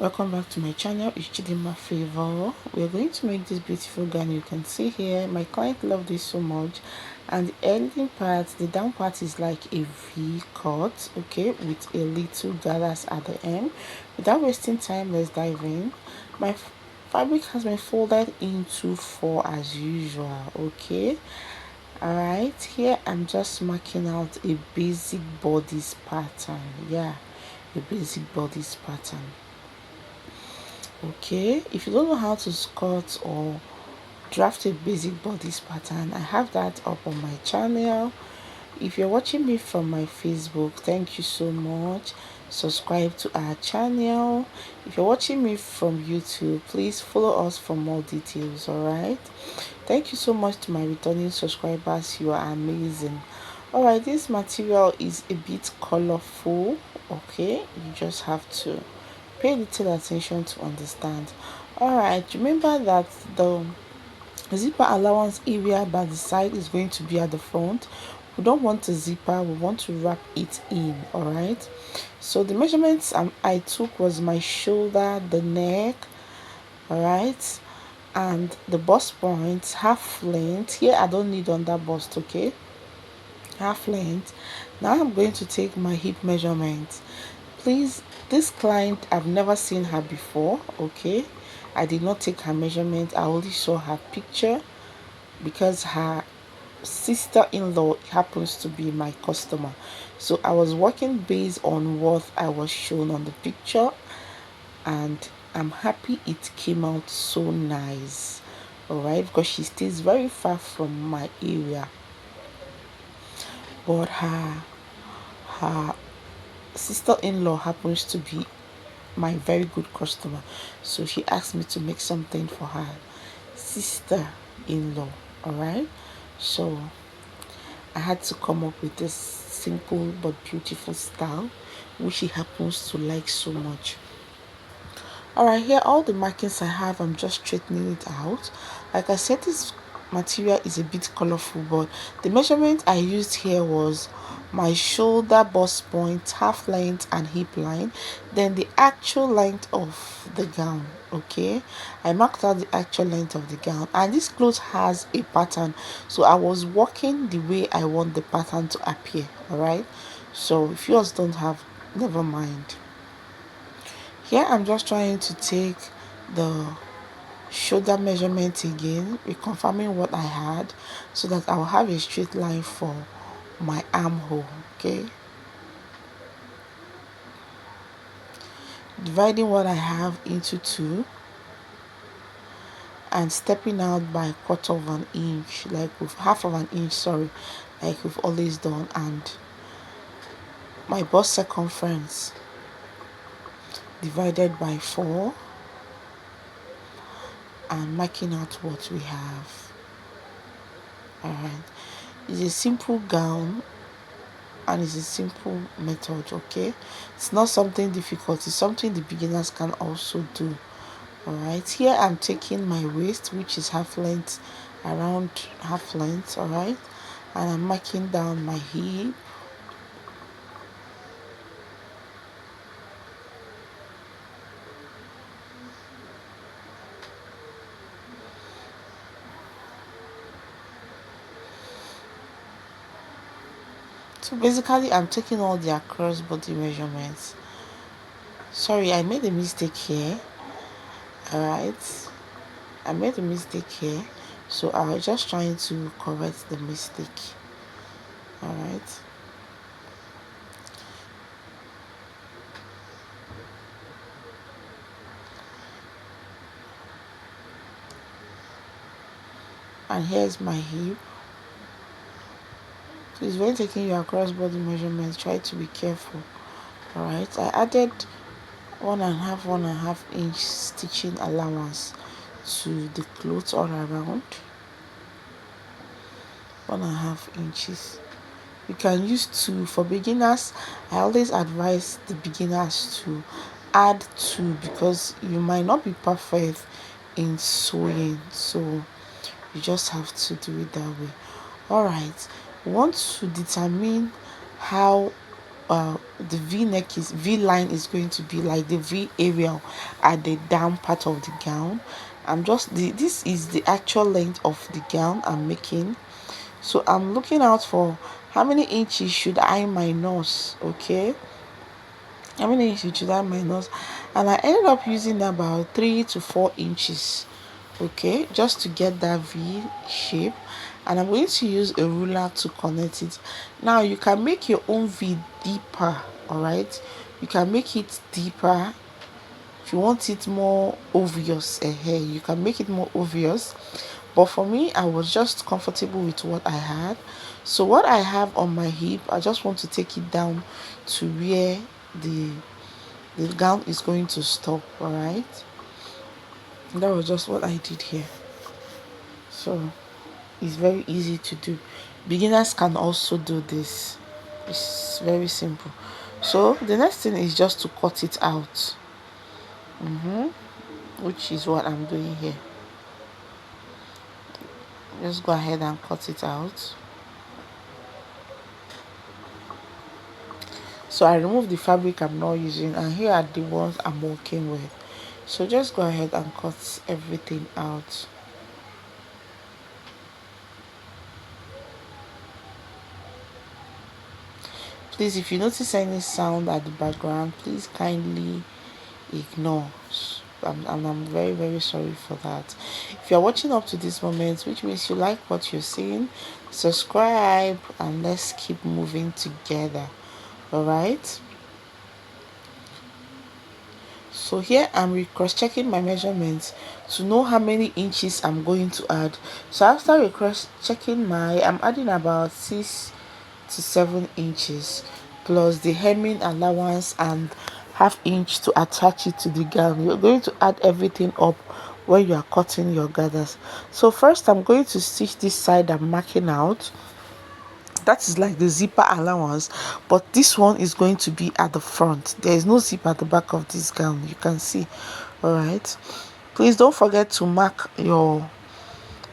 Welcome back to my channel. It's Chidima Favor. We're going to make this beautiful gown. You can see here my client loved this so much, and the ending part, the down part, is like a V cut, okay, with a little gathers at the end. Without wasting time, let's dive in. My fabric has been folded into 4 as usual, okay. All right, here I'm just marking out a basic bodice pattern. Yeah, a basic bodice pattern. Okay, if you don't know how to cut or draft a basic bodice pattern, I have that up on my channel. If you're watching me from my Facebook, thank you so much. Subscribe to our channel. If you're watching me from YouTube, please follow us for more details. All right, thank you so much to my returning subscribers. You are amazing. All right, this material is a bit colorful. Okay, you just have to pay little attention to understand. All right, remember that the zipper allowance area by the side is going to be at the front. We don't want a zipper, we want to wrap it in. All right, so the measurements I took was my shoulder, the neck, all right, and the bust point, half length. Here I don't need under bust, okay, half length. Now I'm going to take my hip measurement. Please, this client, I've never seen her before, okay. I did not take her measurement, I only saw her picture because her sister-in-law happens to be my customer, so I was working based on what I was shown on the picture, and I'm happy it came out so nice. All right, because she stays very far from my area, but her sister-in-law happens to be my very good customer, so she asked me to make something for her sister-in-law. All right, so I had to come up with this simple but beautiful style which she happens to like so much. All right, here all the markings I have, I'm just straightening it out. Like I said, this material is a bit colorful, but the measurement I used here was my shoulder, bust point, half length, and hip line, then the actual length of the gown. Okay, I marked out the actual length of the gown, and this cloth has a pattern, so I was working the way I want the pattern to appear. All right, so if yours don't have, never mind. Here I'm just trying to take the shoulder measurement again, reconfirming what I had, so that I'll have a straight line for my armhole. Okay, dividing what I have into 2 and stepping out by 1/4 of an inch, like with half of an inch, sorry, like we've always done, and my bust circumference divided by 4 and marking out what we have. All right, it's a simple gown and it's a simple method. Okay, it's not something difficult, it's something the beginners can also do. All right, here I'm taking my waist, which is half length, around half length. All right, and I'm marking down my hip, so basically I'm taking all the across body measurements. Sorry, I made a mistake here. All right, I made a mistake here, so I was just trying to correct the mistake. All right, and here's my hip. Please, when taking your cross body measurements, try to be careful. All right, I added 1.5 inch stitching allowance to the clothes all around. 1.5 inches. You can use 2 for beginners. I always advise the beginners to add 2 because you might not be perfect in sewing, so you just have to do it that way. All right, we want to determine how the v-neck is v-line is going to be like the v area at the down part of the gown. I'm just this is the actual length of the gown I'm making. So I'm looking out for how many inches should I minus. Okay, how many inches should I minus, and I ended up using about 3 to 4 inches. Okay, just to get that v shape, and I'm going to use a ruler to connect it. Now you can make your own v deeper. All right, you can make it deeper if you want it more obvious. You can make it more obvious, but for me, I was just comfortable with what I had. So what I have on my hip, I just want to take it down to where the gown is going to stop. All right, that was just what I did here. So it's very easy to do. Beginners can also do this. It's very simple. So the next thing is just to cut it out, which is what I'm doing here. Just go ahead and cut it out. So I remove the fabric I'm not using, and here are the ones I'm working with. So just go ahead and cut everything out. Please, if you notice any sound at the background, please kindly ignore. I'm very, very sorry for that. If you're watching up to this moment, which means you like what you're seeing, subscribe and let's keep moving together. All right. So here I'm cross-checking my measurements to know how many inches I'm going to add. So after cross-checking I'm adding about 6 to 7 inches plus the hemming allowance and ½ inch to attach it to the gown. You're going to add everything up when you are cutting your gathers. So first I'm going to stitch this side I'm marking out. That is like the zipper allowance, but this one is going to be at the front. There is no zip at the back of this gown, you can see. All right, please don't forget to mark your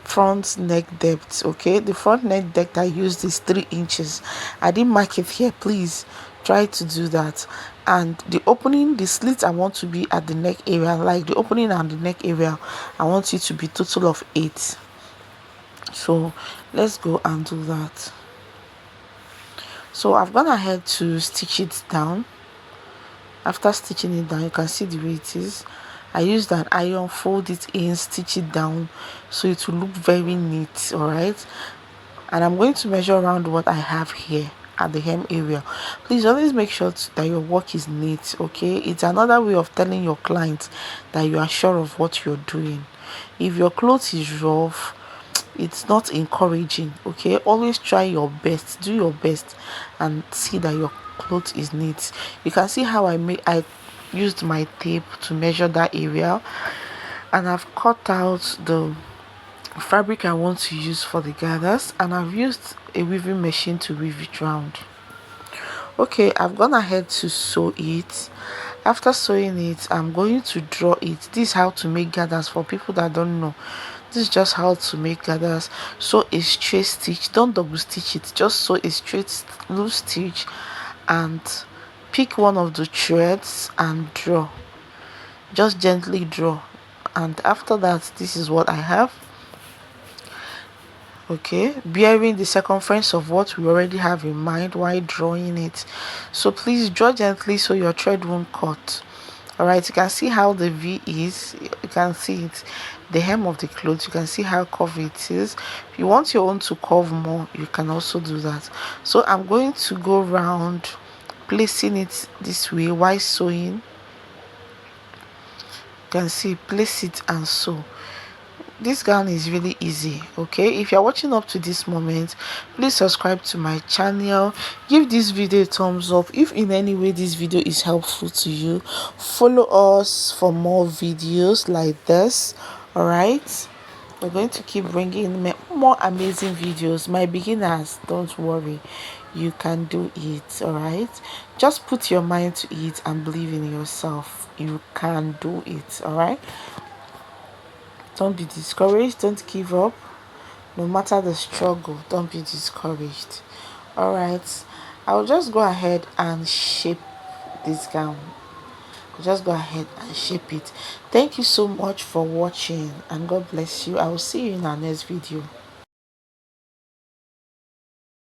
front neck depth. Okay, the front neck depth I used is 3 inches. I didn't mark it here. Please try to do that. And the opening, the slit I want to be at the neck area, like the opening and the neck area, I want it to be total of 8. So let's go and do that. So I've gone ahead to stitch it down. After stitching it down, you can see the way it is. I used an iron, fold it in, stitch it down so it will look very neat. All right, and I'm going to measure around what I have here at the hem area. Please always make sure that your work is neat. Okay, it's another way of telling your client that you are sure of what you're doing. If your clothes is rough, it's not encouraging. Okay, always try your best, do your best, and see that your cloth is neat. You can see how I used my tape to measure that area, and I've cut out the fabric I want to use for the gathers, and I've used a weaving machine to weave it round. Okay, I've gone ahead to sew it. After sewing it, I'm going to draw it. This is how to make gathers for people that don't know. This is just how to make gathers. Sew a straight stitch, don't double stitch it, just sew a straight loose stitch and pick one of the threads and draw. Just gently draw, and after that, this is what I have. Okay, bearing the circumference of what we already have in mind while drawing it. So please draw gently so your thread won't cut. All right, you can see how the V is. You can see it, the hem of the clothes. You can see how curvy it is. If you want your own to curve more, you can also do that. So I'm going to go round, placing it this way while sewing. You can see, place it and sew. This gown is really easy. Okay, if you're watching up to this moment, please subscribe to my channel, give this video a thumbs up if in any way this video is helpful to you. Follow us for more videos like this. All right, we're going to keep bringing more amazing videos. My beginners, don't worry, you can do it. All right, just put your mind to it and believe in yourself. You can do it. All right, don't be discouraged, don't give up. No matter the struggle, don't be discouraged. All right, I'll just go ahead and shape this gown. Just go ahead and shape it. Thank you so much for watching, and God bless you. I will see you in our next video.